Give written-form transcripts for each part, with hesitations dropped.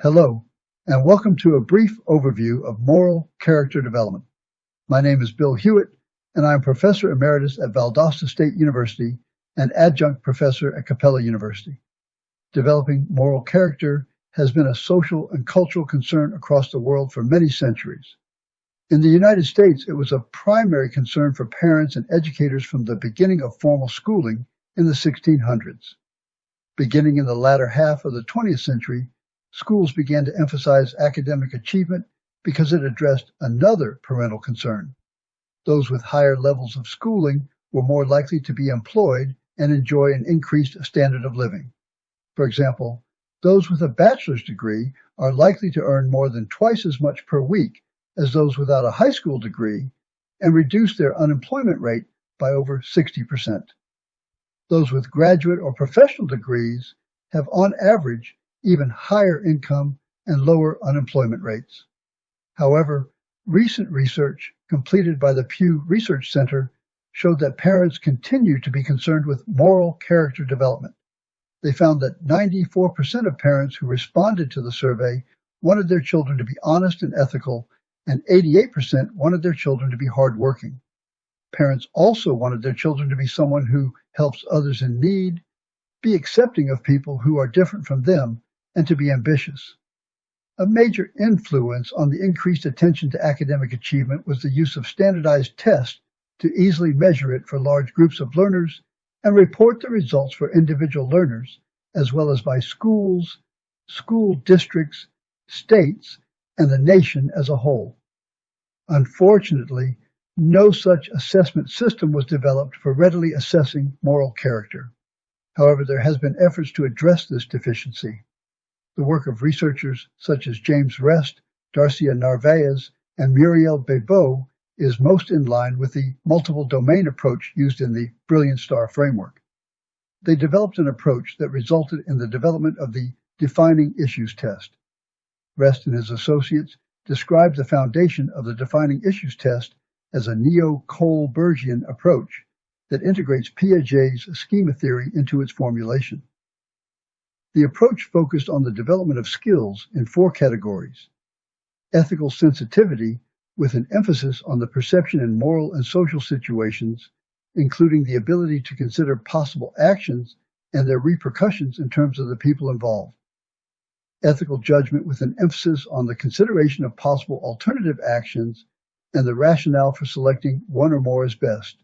Hello, and welcome to a brief overview of moral character development. My name is Bill Hewitt, and I am Professor Emeritus at Valdosta State University and Adjunct Professor at Capella University. Developing moral character has been a social and cultural concern across the world for many centuries. In the United States, it was a primary concern for parents and educators from the beginning of formal schooling in the 1600s. Beginning in the latter half of the 20th century, schools began to emphasize academic achievement because it addressed another parental concern. Those with higher levels of schooling were more likely to be employed and enjoy an increased standard of living. For example, those with a bachelor's degree are likely to earn more than twice as much per week as those without a high school degree and reduce their unemployment rate by over 60%. Those with graduate or professional degrees have on average even higher income and lower unemployment rates. However, recent research completed by the Pew Research Center showed that parents continue to be concerned with moral character development. They found that 94% of parents who responded to the survey wanted their children to be honest and ethical, and 88% wanted their children to be hardworking. Parents also wanted their children to be someone who helps others in need, be accepting of people who are different from them, and to be ambitious. A major influence on the increased attention to academic achievement was the use of standardized tests to easily measure it for large groups of learners and report the results for individual learners, as well as by schools, school districts, states, and the nation as a whole. Unfortunately, no such assessment system was developed for readily assessing moral character. However, there has been efforts to address this deficiency. The work of researchers such as James Rest, Darcia Narvaez, and Muriel Bebeau is most in line with the multiple domain approach used in the Brilliant Star framework. They developed an approach that resulted in the development of the Defining Issues test. Rest and his associates described the foundation of the Defining Issues test as a neo-Kohlbergian approach that integrates Piaget's schema theory into its formulation. The approach focused on the development of skills in 4 categories: ethical sensitivity, with an emphasis on the perception in moral and social situations, including the ability to consider possible actions and their repercussions in terms of the people involved; ethical judgment, with an emphasis on the consideration of possible alternative actions and the rationale for selecting one or more as best;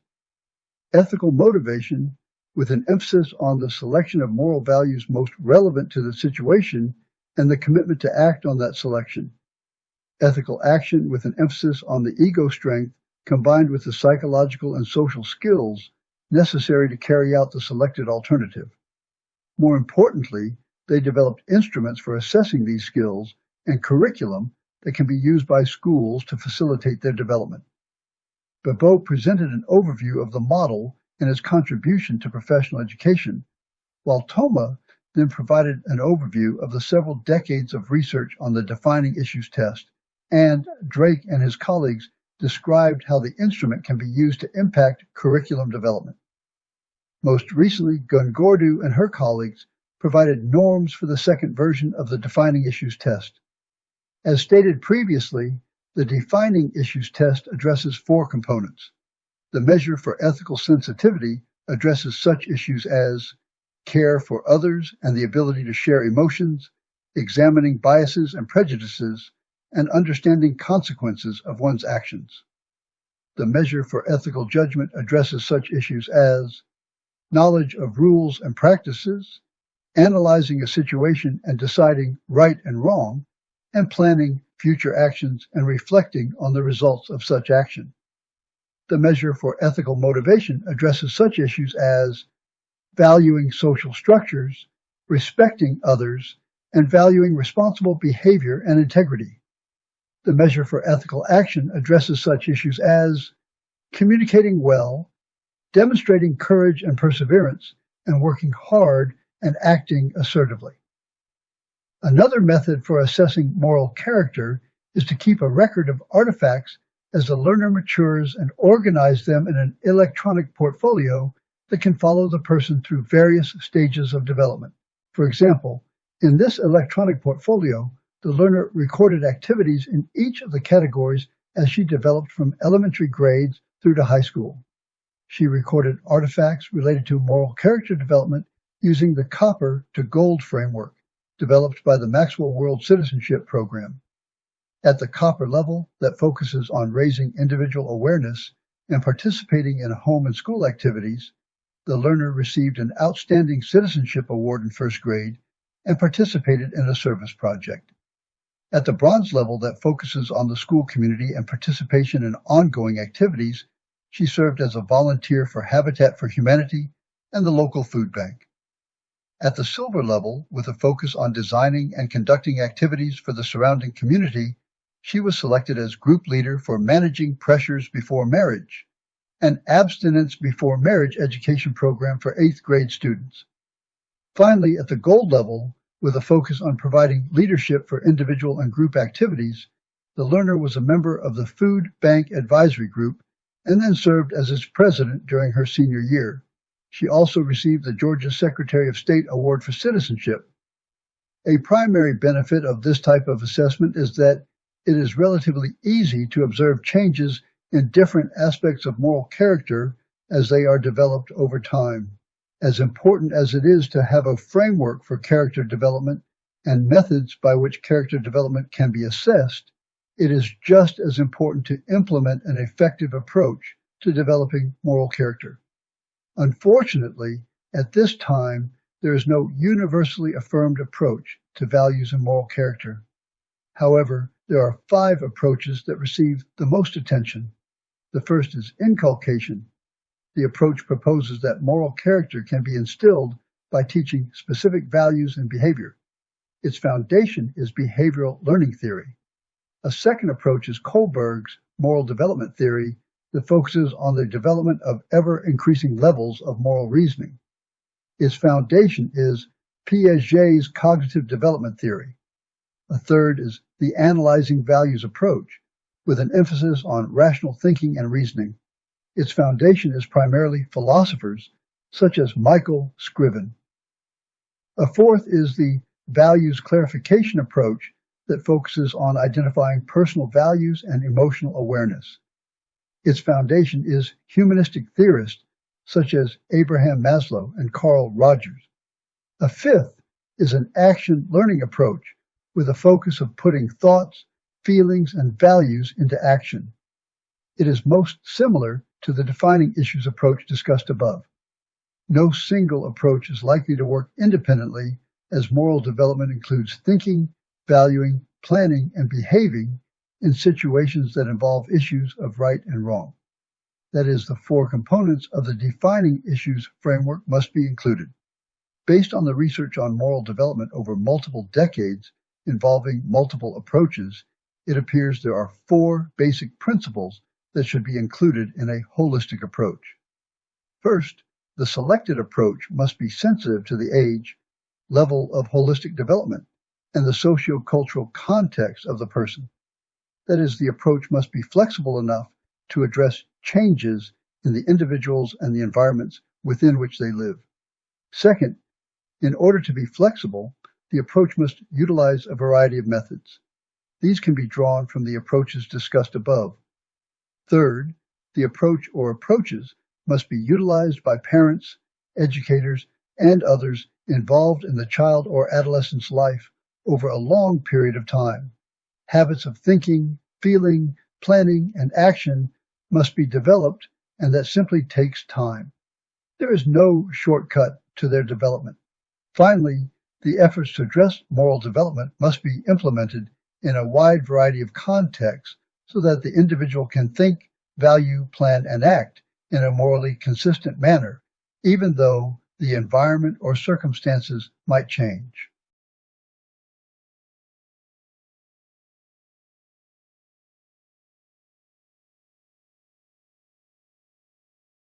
ethical motivation, with an emphasis on the selection of moral values most relevant to the situation and the commitment to act on that selection; ethical action, with an emphasis on the ego strength combined with the psychological and social skills necessary to carry out the selected alternative. More importantly, they developed instruments for assessing these skills and curriculum that can be used by schools to facilitate their development. Bebeau presented an overview of the model and its contribution to professional education, while Thoma then provided an overview of the several decades of research on the Defining Issues test, and Drake and his colleagues described how the instrument can be used to impact curriculum development. Most recently, Gunn-Gordoo and her colleagues provided norms for the second version of the Defining Issues test. As stated previously, the Defining Issues test addresses 4 components. The measure for ethical sensitivity addresses such issues as care for others and the ability to share emotions, examining biases and prejudices, and understanding consequences of one's actions. The measure for ethical judgment addresses such issues as knowledge of rules and practices, analyzing a situation and deciding right and wrong, and planning future actions and reflecting on the results of such action. The measure for ethical motivation addresses such issues as valuing social structures, respecting others, and valuing responsible behavior and integrity. The measure for ethical action addresses such issues as communicating well, demonstrating courage and perseverance, and working hard and acting assertively. Another method for assessing moral character is to keep a record of artifacts as the learner matures and organize them in an electronic portfolio that can follow the person through various stages of development. For example, in this electronic portfolio, the learner recorded activities in each of the categories as she developed from elementary grades through to high school. She recorded artifacts related to moral character development using the Copper to Gold framework developed by the Maxwell World Citizenship Program. At the Copper level, that focuses on raising individual awareness and participating in home and school activities, the learner received an Outstanding Citizenship Award in first grade and participated in a service project. At the Bronze level, that focuses on the school community and participation in ongoing activities, she served as a volunteer for Habitat for Humanity and the local food bank. At the Silver level, with a focus on designing and conducting activities for the surrounding community, she was selected as group leader for Managing Pressures Before Marriage, an abstinence before marriage education program for 8th grade students. Finally, at the Gold level, with a focus on providing leadership for individual and group activities, the learner was a member of the Food Bank Advisory Group and then served as its president during her senior year. She also received the Georgia Secretary of State Award for Citizenship. A primary benefit of this type of assessment is that it is relatively easy to observe changes in different aspects of moral character as they are developed over time. As important as it is to have a framework for character development and methods by which character development can be assessed, it is just as important to implement an effective approach to developing moral character. Unfortunately, at this time, there is no universally affirmed approach to values and moral character. However, there are 5 approaches that receive the most attention. The first is inculcation. The approach proposes that moral character can be instilled by teaching specific values and behavior. Its foundation is behavioral learning theory. A second approach is Kohlberg's moral development theory that focuses on the development of ever-increasing levels of moral reasoning. Its foundation is Piaget's cognitive development theory. A third is the analyzing values approach, with an emphasis on rational thinking and reasoning. Its foundation is primarily philosophers, such as Michael Scriven. A fourth is the values clarification approach that focuses on identifying personal values and emotional awareness. Its foundation is humanistic theorists such as Abraham Maslow and Carl Rogers. A fifth is an action learning approach with a focus of putting thoughts, feelings, and values into action. It is most similar to the defining issues approach discussed above. No single approach is likely to work independently, as moral development includes thinking, valuing, planning, and behaving in situations that involve issues of right and wrong. That is, the 4 components of the defining issues framework must be included. Based on the research on moral development over multiple decades involving multiple approaches, it appears there are 4 basic principles that should be included in a holistic approach. First, the selected approach must be sensitive to the age, level of holistic development, and the socio-cultural context of the person. That is, the approach must be flexible enough to address changes in the individuals and the environments within which they live. Second, in order to be flexible, the approach must utilize a variety of methods. These can be drawn from the approaches discussed above. Third, the approach or approaches must be utilized by parents, educators, and others involved in the child or adolescent's life over a long period of time. Habits of thinking, feeling, planning, and action must be developed, and that simply takes time. There is no shortcut to their development. Finally, the efforts to address moral development must be implemented in a wide variety of contexts so that the individual can think, value, plan, and act in a morally consistent manner, even though the environment or circumstances might change.